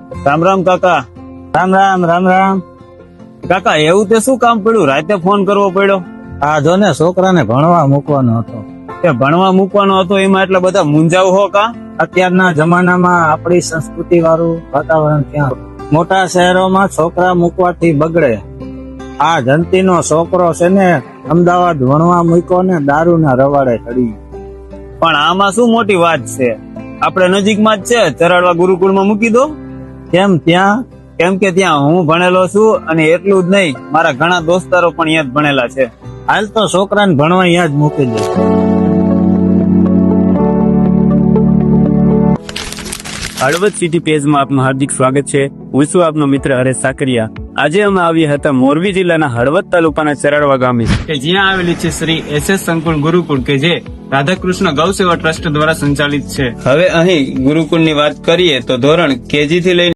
રામ રામ કાકા. રામ રામ રામ રામ. કાકા એવું તે શું કામ પડ્યું, રાતે ફોન કરવો પડ્યો? આ જો ને છોકરાને ભણવા મૂકવાનો હતો. તે ભણવા મૂકવાનો હતો એમાં એટલા બધા મૂંઝાવ હો કા? અત્યારના જમાનામાં આપણી સંસ્કૃતિ વાળું વાતાવરણ ક્યાં. મોટા શહેરોમાં છોકરા મૂકવાથી બગડે. આ જંતીનો છોકરો છે ને અમદાવાદ ભણવા મૂક્યો ને દારૂના રવાડે ચડી. પણ આમાં શું મોટી વાત છે? આપણે નજીકમાં જ છે, ચરાડવા ગુરુકુળમાં મૂકી દો. કેમ ત્યાં? કેમ કે ત્યાં હું ભણેલો છું અને એટલું જ નહીં, મારા ઘણા દોસ્તારો પણ અહીંયા જ ભણેલા છે. હાલ તો છોકરાને ભણવા અહીંયા જ મૂકી દે. હળવદ સિટી પેજમાં આપનું હાર્દિક સ્વાગત છે. હું છું આપનો મિત્ર હરેશ સાકરિયા. આજે અમે આવ્યા હતા મોરબી જિલ્લાના હળવદ તાલુકાના ચરાડવા ગામે, કે જ્યાં આવેલી છે શ્રી SS સંકુલ ગુરુકુળ, કે જે રાધાકૃષ્ણ ગૌ સેવા ટ્રસ્ટ દ્વારા સંચાલિત છે. હવે અહીં ગુરુકુળની વાત કરીએ તો ધોરણ KG થી લઈને